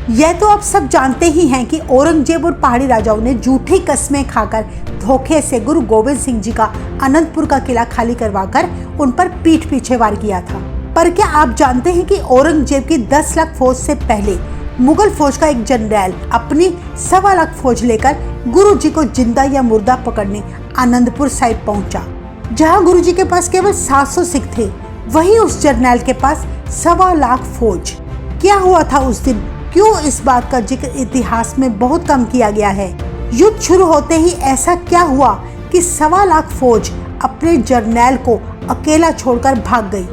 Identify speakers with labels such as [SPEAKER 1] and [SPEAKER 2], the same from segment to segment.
[SPEAKER 1] यह तो आप सब जानते ही हैं कि औरंगजेब और पहाड़ी राजाओं ने झूठी कस्में खाकर धोखे से गुरु गोविंद सिंह जी का अनंतपुर का किला खाली करवाकर उन पर पीठ पीछे वार किया था। पर क्या आप जानते हैं कि औरंगजेब की 10 लाख फौज से पहले मुगल फौज का एक जनरल अपनी 1.25 लाख फौज लेकर गुरु जी को जिंदा या मुर्दा पकड़ने आनंदपुर साहिब पहुंचा, जहां गुरु जी के पास केवल 700 सिख थे। वहीं उस जर्नैल के पास 1.25 लाख फौज। क्या हुआ था उस दिन, क्यों इस बात का जिक्र इतिहास में बहुत कम किया गया है। युद्ध शुरू होते ही ऐसा क्या हुआ कि 1.25 लाख फौज अपने जर्नैल को अकेला छोड़कर भाग गई।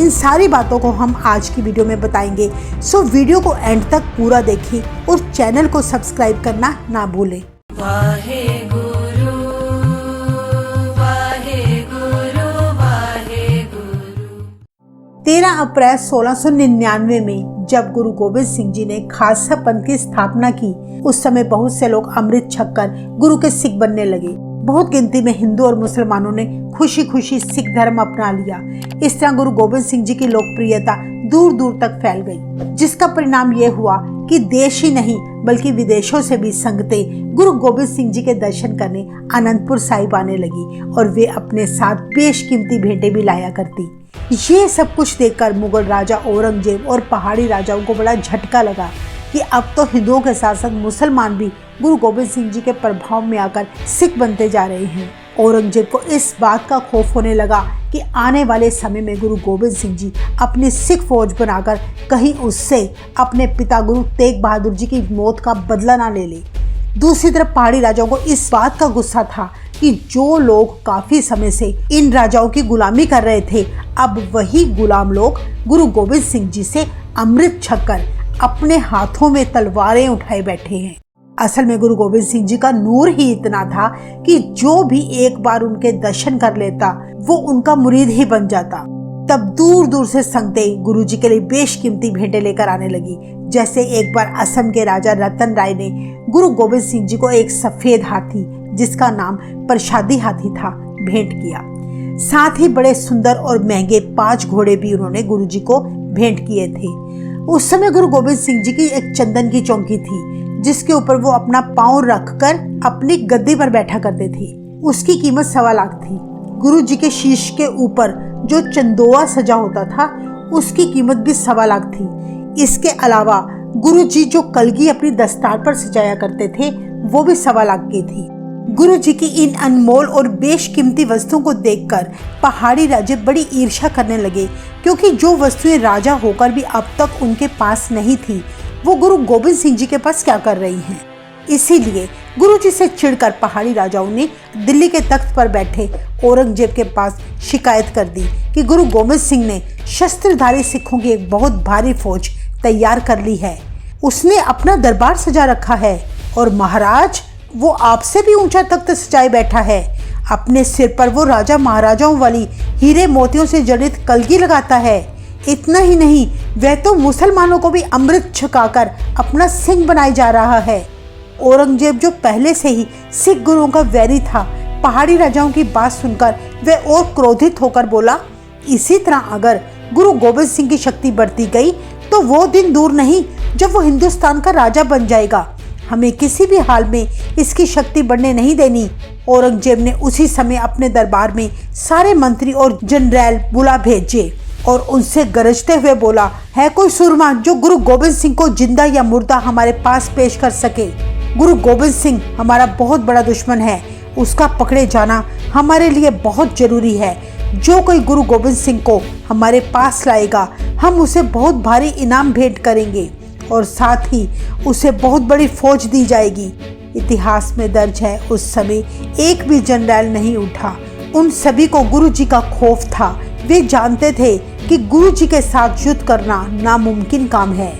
[SPEAKER 1] इन सारी बातों को हम आज की वीडियो में बताएंगे, सो वीडियो को एंड तक पूरा देखें और चैनल को सब्सक्राइब करना ना भूलें।
[SPEAKER 2] वाहे गुरु वाहे गुरु वाहे गुरु।
[SPEAKER 1] 13 अप्रैल 1699 में जब गुरु गोविंद सिंह जी ने खालसा पंथ की स्थापना की, उस समय बहुत से लोग अमृत छककर गुरु के सिख बनने लगे। बहुत गिनती में हिंदू और मुसलमानों ने खुशी खुशी सिख धर्म अपना लिया। इस तरह गुरु गोविंद सिंह जी की लोकप्रियता दूर दूर तक फैल गई, जिसका परिणाम ये हुआ कि देश ही नहीं बल्कि विदेशों से भी संगतें गुरु गोविंद सिंह जी के दर्शन करने अनंतपुर साहिब आने लगी और वे अपने साथ बेशकीमती भेंटें भी लाया करती। ये सब कुछ देखकर मुगल राजा औरंगजेब और पहाड़ी राजाओं को बड़ा झटका लगा कि अब तो हिंदुओं के साथ साथ मुसलमान भी गुरु गोविंद सिंह जी के प्रभाव में आकर सिख बनते जा रहे हैं। औरंगजेब को इस बात का खौफ होने लगा कि आने वाले समय में गुरु गोविंद सिंह जी अपनी सिख फौज बनाकर कहीं उससे अपने पिता गुरु तेग बहादुर जी की मौत का बदला ना ले ले। दूसरी तरफ पहाड़ी राजाओं को इस बात का गुस्सा था कि जो लोग काफी समय से इन राजाओं की गुलामी कर रहे थे, अब वही गुलाम लोग गुरु गोविंद सिंह जी से अमृत छककर अपने हाथों में तलवारें उठाए बैठे हैं। असल में गुरु गोविंद सिंह जी का नूर ही इतना था कि जो भी एक बार उनके दर्शन कर लेता वो उनका मुरीद ही बन जाता। तब दूर दूर से संगतें गुरु जी के लिए बेशकीमती भेंटें लेकर आने लगी। जैसे एक बार असम के राजा रतन राय ने गुरु गोविंद सिंह जी को एक सफेद हाथी, जिसका नाम प्रसादी हाथी था, भेंट किया। साथ ही बड़े सुंदर और महंगे 5 घोड़े भी उन्होंने गुरु जी को भेंट किए थे। उस समय गुरु गोविंद सिंह जी की एक चंदन की चौकी थी, जिसके ऊपर वो अपना पांव रखकर अपनी गद्दी पर बैठा करते थे। उसकी कीमत 1.25 लाख थी। गुरु जी के शीश के ऊपर जो चंदोआ सजा होता था, उसकी कीमत भी 1.25 लाख थी। इसके अलावा गुरु जी जो कलगी अपनी दस्तार पर सजाया करते थे, वो भी 1.25 लाख की थी। गुरु जी की इन अनमोल और बेशकीमती वस्तुओं को देखकर पहाड़ी राजे बड़ी ईर्ष्या करने लगे, क्योंकि जो वस्तुएं राजा होकर भी अब तक उनके पास नहीं थी, वो गुरु गोविंद सिंह जी के पास क्या कर रही हैं। इसीलिए गुरु जी से चिढ़कर पहाड़ी राजाओं ने दिल्ली के तख्त पर बैठे औरंगजेब के पास शिकायत कर दी कि गुरु गोविंद सिंह ने शस्त्रधारी सिखों की एक बहुत भारी फौज तैयार कर ली है। उसने अपना दरबार सजा रखा है और महाराज वो आपसे भी ऊंचा तख्त सजाए बैठा है। अपने सिर पर वो राजा महाराजाओं वाली हीरे मोतियों से जड़ित कलगी लगाता है। इतना ही नहीं, वह तो मुसलमानों को भी अमृत छकाकर अपना सिंह बनाए जा रहा है। औरंगजेब जो पहले से ही सिख गुरुओं का वैरी था, पहाड़ी राजाओं की बात सुनकर वह और क्रोधित होकर बोला, इसी तरह अगर गुरु गोविंद सिंह की शक्ति बढ़ती गई तो वो दिन दूर नहीं जब वो हिंदुस्तान का राजा बन जाएगा। हमें किसी भी हाल में इसकी शक्ति बढ़ने नहीं देनी। औरंगजेब ने उसी समय अपने दरबार में सारे मंत्री और जनरल बुला भेजे और उनसे गरजते हुए बोला, है कोई सुरमा जो गुरु गोविंद सिंह को जिंदा या मुर्दा हमारे पास पेश कर सके। गुरु गोविंद सिंह हमारा बहुत बड़ा दुश्मन है, उसका पकड़े जाना हमारे लिए बहुत जरूरी है। जो कोई गुरु गोविंद सिंह को हमारे पास लाएगा, हम उसे बहुत भारी इनाम भेंट करेंगे और साथ ही उसे बहुत बड़ी फौज दी जाएगी। इतिहास में दर्ज है, उस समय एक भी जनरल नहीं उठा। उन सभी को गुरु जी का खौफ था। वे जानते थे कि गुरु जी के साथ युद्ध करना नामुमकिन काम है।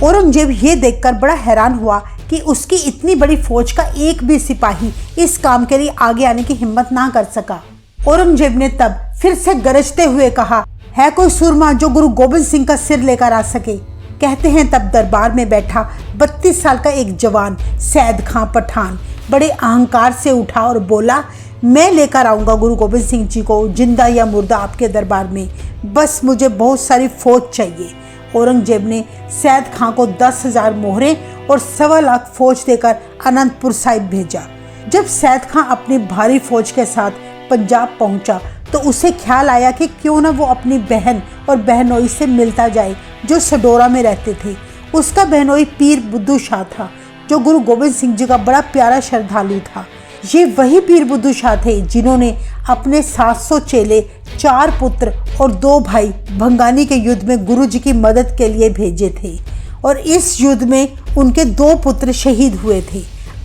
[SPEAKER 1] औरंगजेब ये देखकर बड़ा हैरान हुआ कि उसकी इतनी बड़ी फौज का एक भी सिपाही इस काम के लिए आगे आने की हिम्मत ना कर सका। औरंगजेब ने तब फिर से गरजते हुए कहा, है कोई सुरमा जो गुरु गोविंद सिंह का सिर लेकर आ सके। कहते हैं तब दरबार में बैठा 32 साल का एक जवान सैद खां पठान बड़े अहंकार से उठा और बोला, मैं लेकर आऊँगा गुरु गोविंद सिंह जी को जिंदा या मुर्दा आपके दरबार में, बस मुझे बहुत सारी फौज चाहिए। औरंगजेब ने सैयद खां को 10,000 मोहरें और 1.25 लाख फौज देकर अनंतपुर साहिब भेजा। जब सैयद खां अपनी भारी फौज के साथ पंजाब पहुंचा तो उसे ख्याल आया कि क्यों न वो अपनी बहन और बहनोई से मिलता जाए जो सडोरा में रहते थे। उसका बहनोई पीर बुद्धू शाह था जो गुरु गोबिंद सिंह जी का बड़ा प्यारा श्रद्धालु था। ये वही पीर बुद्धू शाह थे जिन्होंने अपने 700 चेले, 4 पुत्र और 2 भाई भंगानी के युद्ध में गुरु जी की मदद के लिए भेजे थे और इस युद्ध में उनके 2 पुत्र शहीद हुए थे।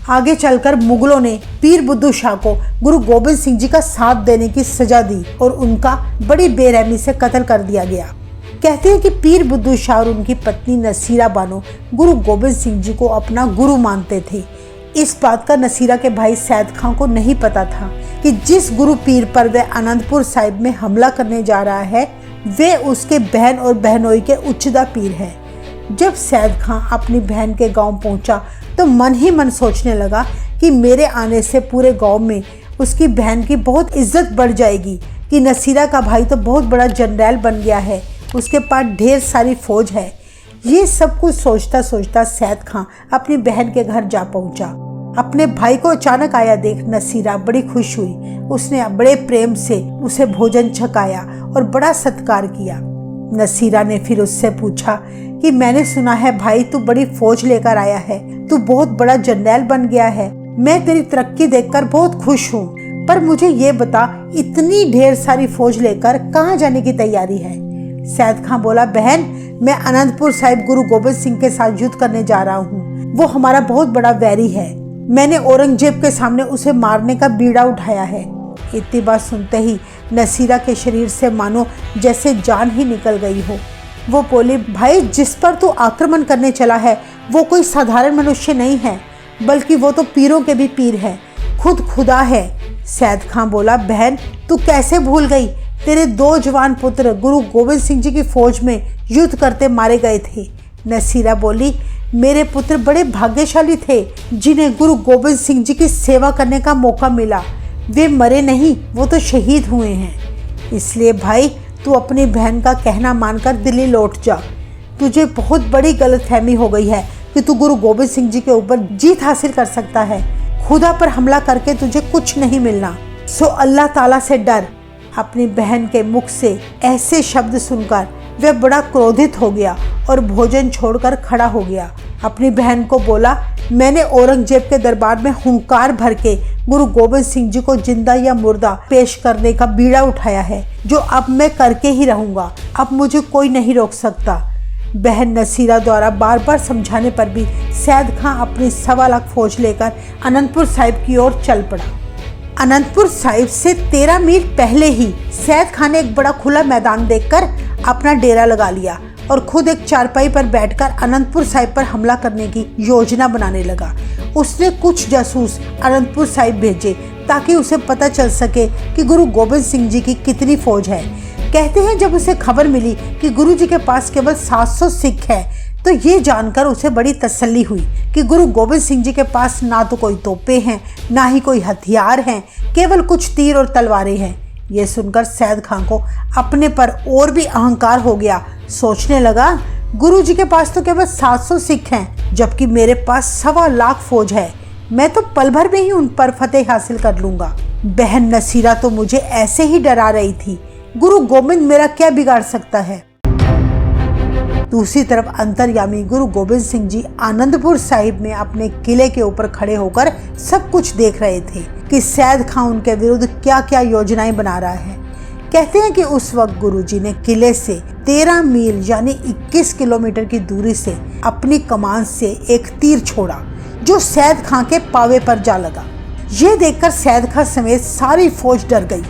[SPEAKER 1] आगे चलकर मुगलों ने पीर बुद्धू शाह को गुरु गोबिंद सिंह जी का साथ देने की सजा दी और उनका बड़ी बेरहमी से कत्ल कर दिया गया। कहते हैं कि पीर बुद्धू शाह और उनकी पत्नी नसीरा बानो गुरु गोबिंद सिंह जी को अपना गुरु मानते थे। इस बात का नसीरा के भाई सैयद खां को नहीं पता था कि जिस गुरु पीर पर वह अनंतपुर साहिब में हमला करने जा रहा है वे उसके बहन और बहनोई के उच्चदा पीर है। जब सैयद खां अपनी बहन के गांव पहुंचा तो मन ही मन सोचने लगा कि मेरे आने से पूरे गांव में उसकी बहन की बहुत इज्जत बढ़ जाएगी कि नसीरा का भाई तो बहुत बड़ा जनरल बन गया है, उसके पास ढेर सारी फौज है। ये सब कुछ सोचता सोचता सैयद खां अपनी बहन के घर जा पहुंचा। अपने भाई को अचानक आया देख नसीरा बड़ी खुश हुई। उसने बड़े प्रेम से उसे भोजन छकाया और बड़ा सत्कार किया। नसीरा ने फिर उससे पूछा कि मैंने सुना है भाई तू बड़ी फौज लेकर आया है, तू बहुत बड़ा जनरल बन गया है। मैं तेरी तरक्की देखकर बहुत खुश हूँ, पर मुझे ये बता इतनी ढेर सारी फौज लेकर कहाँ जाने की तैयारी है? सैयद खां बोला, बहन मैं अनंतपुर साहिब गुरु गोबिंद सिंह के साथ युद्ध करने जा रहा हूँ। वो हमारा बहुत बड़ा वैरी है। मैंने औरंगजेब के सामने उसे मारने का बीड़ा उठाया है। इतनी बात सुनते ही नसीरा के शरीर से मानो जैसे जान ही निकल गई हो। वो बोली, भाई जिस पर तू आक्रमण करने चला है वो कोई साधारण मनुष्य नहीं है, बल्कि वो तो पीरों के भी पीर है, खुद खुदा है। सैयद खां बोला, बहन तू कैसे भूल गई? तेरे 2 जवान पुत्र गुरु गोबिंद सिंह जी की फौज में युद्ध करते मारे गए थे। नसीरा बोली, मेरे पुत्र बड़े भाग्यशाली थे जिन्हें गुरु गोबिंद सिंह जी की सेवा करने का मौका मिला। वे मरे नहीं, वो तो शहीद हुए हैं। इसलिए भाई तू अपनी बहन का कहना मानकर दिल्ली लौट जा। तुझे बहुत बड़ी गलतफहमी हो गई है कि तू गुरु गोबिंद सिंह जी के ऊपर जीत हासिल कर सकता है। खुदा पर हमला करके तुझे कुछ नहीं मिलना, सो अल्लाह ताला से डर। अपनी बहन के मुख से ऐसे शब्द सुनकर वह बड़ा क्रोधित हो गया और भोजन छोड़कर खड़ा हो गया। अपनी बहन को बोला, मैंने औरंगजेब के दरबार में हुंकार भर के गुरु गोबिंद सिंह जी को जिंदा या मुर्दा पेश करने का बीड़ा उठाया है, जो अब मैं करके ही रहूंगा। अब मुझे कोई नहीं रोक सकता। बहन नसीरा द्वारा बार बार समझाने पर भी सैयद खां अपनी 1.25 लाख फौज लेकर अनंतपुर साहिब की ओर चल पड़ा। अनंतपुर साहिब से 13 मील पहले ही सैयद खां ने एक बड़ा खुला मैदान देखकर अपना डेरा लगा लिया और खुद एक चारपाई पर बैठकर अनंतपुर साहिब पर हमला करने की योजना बनाने लगा। उसने कुछ जासूस अनंतपुर साहिब भेजे ताकि उसे पता चल सके कि गुरु गोबिंद सिंह जी की कितनी फौज है। कहते हैं जब उसे खबर मिली कि गुरु जी के पास केवल 700 सिख है तो ये जानकर उसे बड़ी तसल्ली हुई कि गुरु गोबिंद सिंह जी के पास ना तो कोई तोपें हैं, ना ही कोई हथियार हैं, केवल कुछ तीर और तलवारें हैं। ये सुनकर सैयद खां को अपने पर और भी अहंकार हो गया। सोचने लगा, गुरु जी के पास तो केवल 700 सिख हैं, जबकि मेरे पास 1.25 लाख फौज है। मैं तो पल भर में ही उन पर फतेह हासिल कर लूंगा। बहन नसीरा तो मुझे ऐसे ही डरा रही थी, गुरु गोबिंद मेरा क्या बिगाड़ सकता है। दूसरी तरफ अंतर्यामी गुरु गोबिंद सिंह जी आनंदपुर साहिब में अपने किले के ऊपर खड़े होकर सब कुछ देख रहे थे कि सैयद खां उनके विरुद्ध क्या क्या योजनाएं बना रहा है। कहते हैं कि उस वक्त गुरुजी ने किले से 13 मील यानी 21 किलोमीटर की दूरी से अपनी कमान से एक तीर छोड़ा जो सैयद खां के पावे पर जा लगा। ये देखकर सैयद खां समेत सारी फौज डर गई।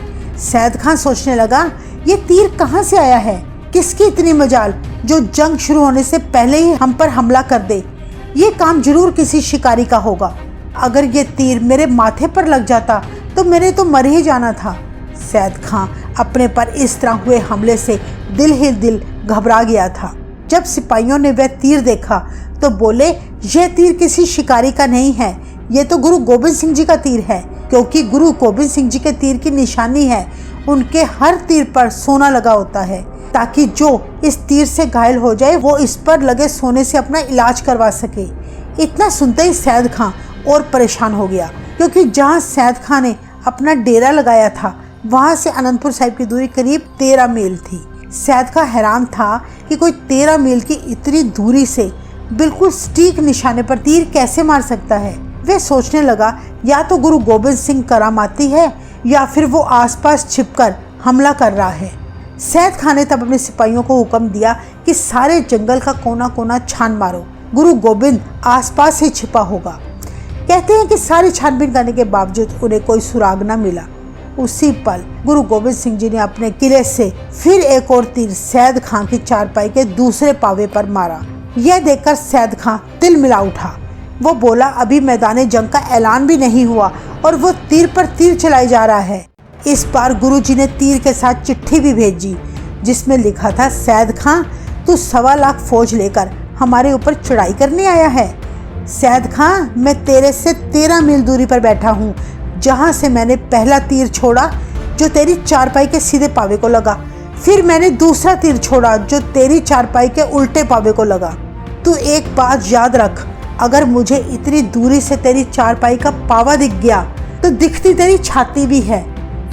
[SPEAKER 1] सैयद खां सोचने लगा, ये तीर कहाँ से आया है? किसकी इतनी मजाल जो जंग शुरू होने से पहले ही हम पर हमला कर दे। ये काम जरूर किसी शिकारी का होगा। अगर ये तीर मेरे माथे पर लग जाता तो मैंने तो मर ही जाना था। सैयद खां अपने पर इस तरह हुए हमले से दिल ही दिल घबरा गया था। जब सिपाहियों ने वह तीर देखा तो बोले, यह तीर किसी शिकारी का नहीं है, ये तो गुरु गोबिंद सिंह जी का तीर है, क्योंकि गुरु गोबिंद सिंह जी के तीर की निशानी है, उनके हर तीर पर सोना लगा होता है। ताकि जो इस तीर से घायल हो जाए वो इस पर लगे सोने से अपना इलाज करवा सके। इतना सुनते ही सैयद खां और परेशान हो गया, क्योंकि जहाँ सैयद खां ने अपना डेरा लगाया था वहाँ से अनंतपुर साहिब की दूरी करीब 13 मील थी। सैयद खां हैरान था कि कोई 13 मील की इतनी दूरी से बिल्कुल सटीक निशाने पर तीर कैसे मार सकता है। वे सोचने लगा या तो गुरु गोबिंद सिंह करामाती है या फिर वो आसपास छिपकर हमला कर रहा है। सैयद खां ने तब अपने सिपाहियों को हुक्म दिया कि सारे जंगल का कोना कोना छान मारो, गुरु गोबिंद आसपास ही छिपा होगा। कहते हैं कि सारी छानबीन करने के बावजूद उन्हें कोई सुराग न मिला। उसी पल गुरु गोबिंद सिंह जी ने अपने किले से फिर एक और तीर सैयद खां की चारपाई के दूसरे पावे पर मारा। यह देखकर सैयद खां तिल मिला उठा। वो बोला, अभी मैदान जंग का ऐलान भी नहीं हुआ और वो तीर पर तीर चलाई जा रहा है। इस बार गुरुजी ने तीर के साथ चिट्ठी भी भेजी जिसमें लिखा था, सैयद खां तू 1.25 लाख फौज लेकर हमारे ऊपर चढ़ाई करने आया है। सैयद खां, मैं तेरे से 13 मील दूरी पर बैठा हूँ, जहाँ से मैंने पहला तीर छोड़ा जो तेरी चारपाई के सीधे पावे को लगा, फिर मैंने दूसरा तीर छोड़ा जो तेरी चारपाई के उल्टे पावे को लगा। तू एक बात याद रख, अगर मुझे इतनी दूरी से तेरी चारपाई का पावा दिख गया तो दिखती तेरी छाती भी है।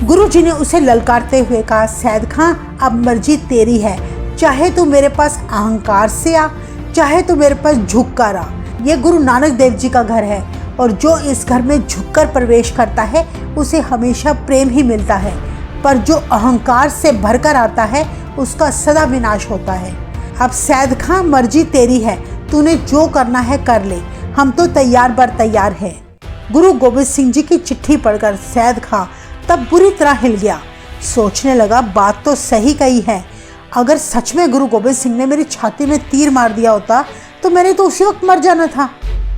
[SPEAKER 1] गुरुजी ने उसे ललकारते हुए कहा, सैयद खां अब मर्जी तेरी है, चाहे तू मेरे पास अहंकार से आ, चाहे तू मेरे पास झुककर आ। ये गुरु नानक देव जी का घर है और जो इस घर में झुककर प्रवेश करता है उसे हमेशा प्रेम ही मिलता है, पर जो अहंकार से भरकर आता है उसका सदा विनाश होता है। अब सैयद खां मर्जी तेरी है, तूने जो करना है कर ले, हम तो तैयार बर तैयार है। गुरु गोबिंद सिंह जी की चिट्ठी पढ़कर सैयद खां तब बुरी तरह हिल गया। सोचने लगा, बात तो सही कही है, अगर सच में गुरु गोबिंद सिंह ने मेरी छाती में तीर मार दिया होता तो मैंने तो उसी वक्त मर जाना था।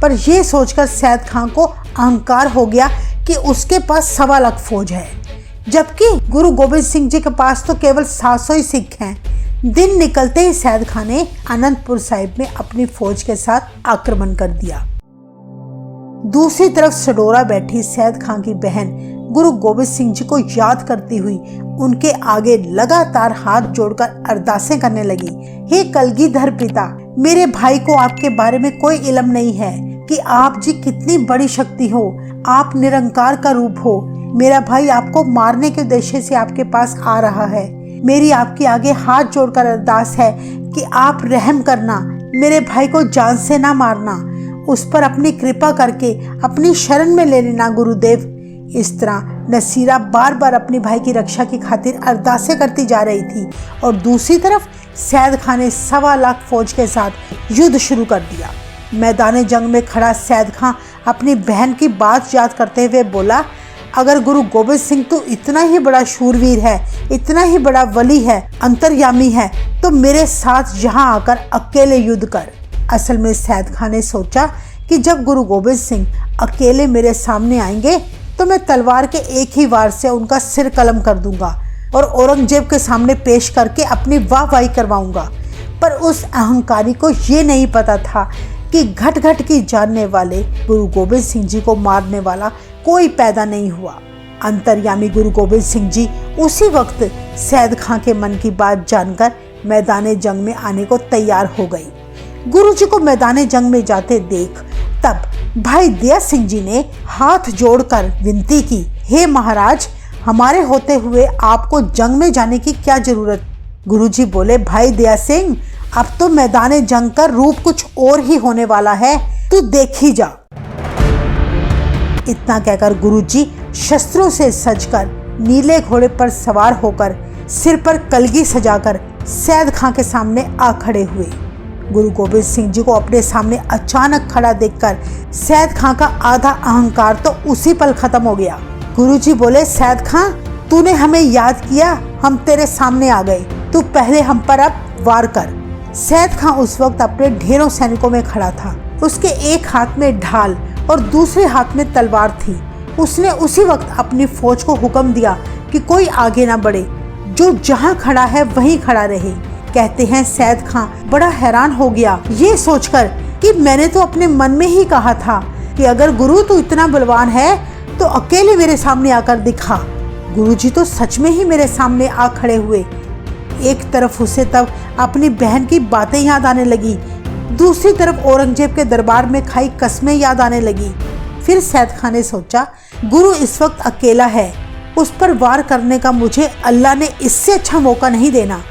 [SPEAKER 1] पर यह सोचकर सैयद खां को अहंकार हो गया कि उसके पास 1.25 लाख फौज है, जबकि गुरु गोबिंद सिंह जी के पास तो केवल 700 ही सिख हैं। दिन निकलते ही सैयद खां ने अनंतपुर साहिब में अपनी फौज के साथ आक्रमण कर दिया। दूसरी तरफ सडोरा बैठी सैयद खां की बहन गुरु गोबिंद सिंह जी को याद करती हुई उनके आगे लगातार हाथ जोड़कर अरदासें करने लगी। हे कलगीधर पिता, मेरे भाई को आपके बारे में कोई इल्म नहीं है कि आप जी कितनी बड़ी शक्ति हो, आप निरंकार का रूप हो। मेरा भाई आपको मारने के उद्देश्य से आपके पास आ रहा है। मेरी आपके आगे हाथ जोड़कर अरदास है कि आप रहम करना, मेरे भाई को जान से ना मारना, उस पर अपनी कृपा करके अपनी शरण में ले लेना गुरुदेव। इस तरह नसीरा बार बार अपने भाई की रक्षा की खातिर अरदासें करती जा रही थी और दूसरी तरफ सैयद खां ने 1.25 लाख फौज के साथ युद्ध शुरू कर दिया। मैदान जंग में खड़ा सैयद खां अपनी बहन की बात याद करते हुए बोला, अगर गुरु गोबिंद सिंह तो इतना ही बड़ा शूरवीर है, इतना ही बड़ा वली है, अंतर्यामी है, तो मेरे साथ यहाँ आकर अकेले युद्ध कर। असल में सैयद खां ने सोचा कि जब गुरु गोबिंद सिंह अकेले मेरे सामने आएंगे तो मैं तलवार के एक ही वार से उनका सिर कलम कर दूंगा और औरंगजेब के सामने पेश करके अपनी वाहवाही करवाऊंगा। पर उस अहंकारी को ये नहीं पता था कि घट घट की जानने वाले गुरु गोबिंद सिंह जी को मारने वाला कोई पैदा नहीं हुआ। अंतर्यामी गुरु गोबिंद सिंह जी उसी वक्त सैयद खां के मन की बात जानकर मैदान जंग में आने को तैयार हो गई। गुरु जी को मैदान जंग में जाते देख तब भाई दया सिंह जी ने हाथ जोड़कर विनती की, हे महाराज, हमारे होते हुए आपको जंग में जाने की क्या जरूरत। गुरु जी बोले, भाई दया सिंह, अब तो मैदान जंग का रूप कुछ और ही होने वाला है, तू देख ही जा। इतना कहकर गुरुजी शस्त्रों से सजकर नीले घोड़े पर सवार होकर सिर पर कलगी सजाकर सैयद खां के सामने आ खड़े हुए। गुरु गोबिंद सिंह जी को अपने सामने अचानक खड़ा देखकर सैयद खां का आधा अहंकार तो उसी पल खत्म हो गया। गुरुजी बोले, सैयद खां, तूने हमें याद किया, हम तेरे सामने आ गए, तू पहले हम पर अब वार कर। सैयद खां उस वक्त अपने ढेरों सैनिकों में खड़ा था। उसके एक हाथ में ढाल और दूसरे हाथ में तलवार थी। उसने उसी वक्त अपनी फौज को हुक्म दिया कि कोई आगे ना बढ़े, जो जहां खड़ा है वहीं खड़ा रहे। कहते हैं सैयद खां बड़ा हैरान हो गया ये सोचकर कि मैंने तो अपने मन में ही कहा था कि अगर गुरु तू इतना बलवान है तो अकेले मेरे सामने आकर दिखा। गुरुजी तो सच में ही मेरे सामने आ खड़े हुए। एक तरफ उसे तब अपनी बहन की बातें याद आने लगी, दूसरी तरफ औरंगजेब के दरबार में खाई कस्में याद आने लगी। फिर सैद खान ने सोचा, गुरु इस वक्त अकेला है, उस पर वार करने का मुझे अल्लाह ने इससे अच्छा मौका नहीं देना।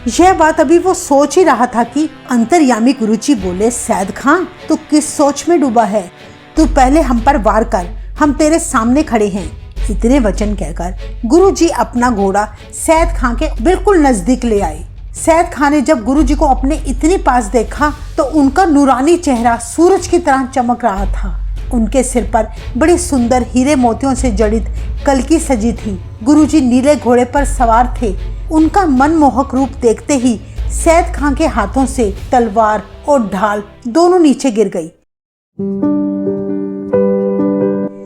[SPEAKER 1] यह बात अभी वो सोच ही रहा था कि अंतर्यामी गुरुजी बोले, सैद खान तू किस सोच में डूबा है, तू पहले हम पर वार कर, हम तेरे सामने खड़े हैं। इतने वचन कहकर गुरुजी अपना घोड़ा सैद खान के बिल्कुल नजदीक ले आए। सैद खान ने जब गुरुजी को अपने इतने पास देखा तो उनका नूरानी चेहरा सूरज की तरह चमक रहा था। उनके सिर पर बड़ी सुंदर हीरे मोतियों से जड़ित कलकी सजी थी। गुरुजी नीले घोड़े पर सवार थे। उनका मनमोहक रूप देखते ही सैद खान के हाथों से तलवार और ढाल दोनों नीचे गिर गई।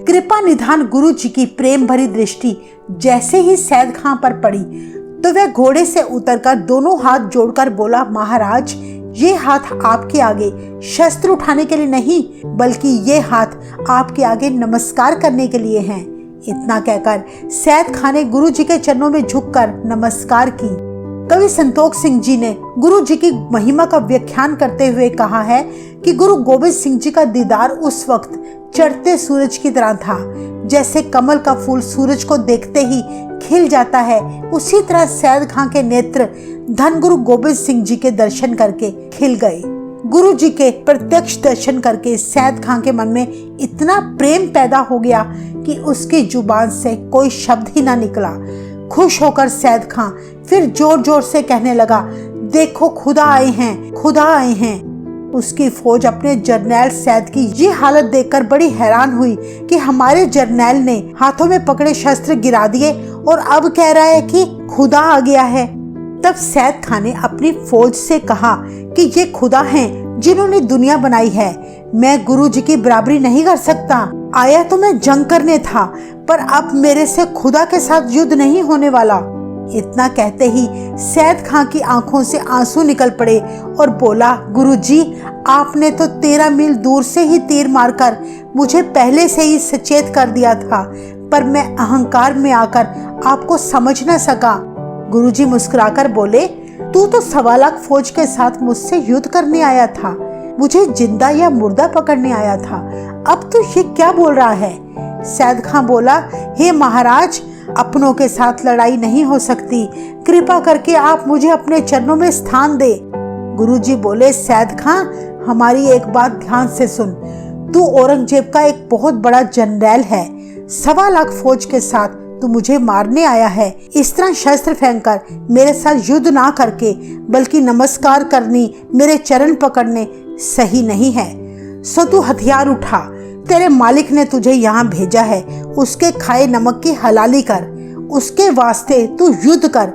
[SPEAKER 1] कृपा निधान गुरुजी की प्रेम भरी दृष्टि जैसे ही सैद खान पर पड़ी तो वह घोड़े से उतरकर दोनों हाथ जोड़कर बोला, महाराज ये हाथ आपके आगे शस्त्र उठाने के लिए नहीं, बल्कि ये हाथ आपके आगे नमस्कार करने के लिए हैं। इतना कहकर सैद खान ने गुरुजी के चरणों में झुककर नमस्कार की। कवि संतोख सिंह जी ने गुरुजी की महिमा का व्याख्यान करते हुए कहा है कि गुरु गोबिंद सिंह जी का दीदार उस वक्त चढ़ते सूरज की तरह था। जैसे कमल का फूल सूरज को देखते ही खिल जाता है, उसी तरह सैद खान के नेत्र धन गुरु गोबिंद सिंह जी के दर्शन करके खिल गए। गुरु जी के प्रत्यक्ष दर्शन करके सैद खान के मन में इतना प्रेम पैदा हो गया कि उसकी जुबान से कोई शब्द ही ना निकला। खुश होकर सैद खान फिर जोर जोर से कहने लगा, देखो खुदा आए हैं, खुदा आए हैं। उसकी फौज अपने जर्नैल सैद की ये हालत देखकर बड़ी हैरान हुई कि हमारे जर्नैल ने हाथों में पकड़े शस्त्र गिरा दिए और अब कह रहा है कि खुदा आ गया है। तब सैद खान ने अपनी फौज से कहा कि ये खुदा हैं जिन्होंने दुनिया बनाई है, मैं गुरु जी की बराबरी नहीं कर सकता। आया तो मैं जंग करने था, पर अब मेरे से खुदा के साथ युद्ध नहीं होने वाला। इतना कहते ही सैद खान की आंखों से आंसू निकल पड़े और बोला, गुरुजी आपने तो 13 मील दूर से ही तीर मारकर मुझे पहले से ही सचेत कर दिया था, पर मैं अहंकार में आकर आपको समझ न सका। गुरुजी मुस्कुराकर बोले, तू तो 1.25 लाख फौज के साथ मुझसे युद्ध करने आया था, मुझे जिंदा या मुर्दा पकड़ने आया था, अब तू ये क्या बोल रहा है? सैद खान बोला, हे महाराज, अपनों के साथ लड़ाई नहीं हो सकती, कृपा करके आप मुझे अपने चरणों में स्थान दे। गुरुजी बोले, सैद खान हमारी एक बात ध्यान से सुन, तू औरंगजेब का एक बहुत बड़ा जनरल है, 1.25 लाख फौज के साथ तू मुझे मारने आया है। इस तरह शस्त्र फेंककर मेरे साथ युद्ध ना करके बल्कि नमस्कार करनी, मेरे चरण पकड़ने सही नहीं है। सो तू हथियार उठा, तेरे मालिक ने तुझे यहाँ भेजा है, उसके खाए नमक की हलाली कर, उसके वास्ते तू युद्ध कर,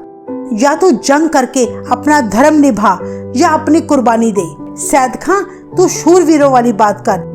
[SPEAKER 1] या तो जंग करके अपना धर्म निभा या अपनी कुर्बानी दे। सैद खान तू शूरवीरों वाली बात कर।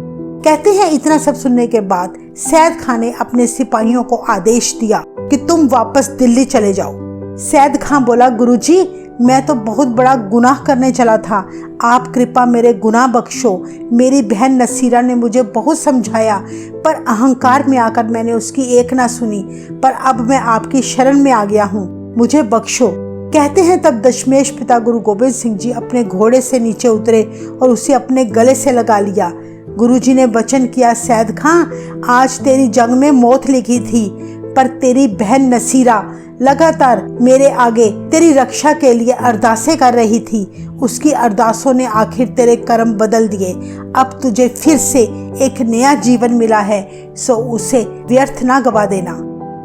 [SPEAKER 1] कहते हैं इतना सब सुनने के बाद सैद खान ने अपने सिपाहियों को आदेश दिया कि तुम वापस दिल्ली चले जाओ। सैद खान बोला, गुरुजी मैं तो बहुत बड़ा गुनाह करने चला था, आप कृपा मेरे गुनाह बख्शो। मेरी बहन नसीरा ने मुझे बहुत समझाया, पर अहंकार में आकर मैंने उसकी एक ना सुनी, पर अब मैं आपकी शरण में आ गया हूँ, मुझे बख्शो। कहते हैं तब दशमेश पिता गुरु गोबिंद सिंह जी अपने घोड़े से नीचे उतरे और उसे अपने गले से लगा लिया। गुरुजी ने वचन किया, सैद खान आज तेरी जंग में मौत लिखी थी, पर तेरी बहन नसीरा लगातार मेरे आगे तेरी रक्षा के लिए अरदासें कर रही थी, उसकी अरदासों ने आखिर तेरे कर्म बदल दिए। अब तुझे फिर से एक नया जीवन मिला है, सो उसे व्यर्थ ना गवा देना।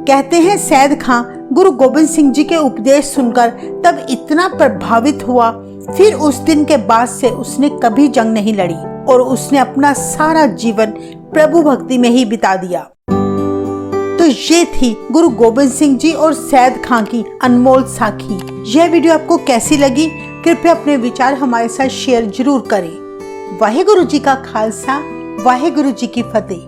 [SPEAKER 1] कहते हैं सैद खान गुरु गोबिंद सिंह जी के उपदेश सुनकर तब इतना प्रभावित हुआ, फिर उस दिन के बाद से उसने कभी जंग नहीं लड़ी और उसने अपना सारा जीवन प्रभु भक्ति में ही बिता दिया। तो ये थी गुरु गोबिंद सिंह जी और सैद खान की अनमोल साखी। यह वीडियो आपको कैसी लगी? कृपया अपने विचार हमारे साथ शेयर जरूर करें। वाहेगुरु जी का खालसा, वाहेगुरु जी की फतेह।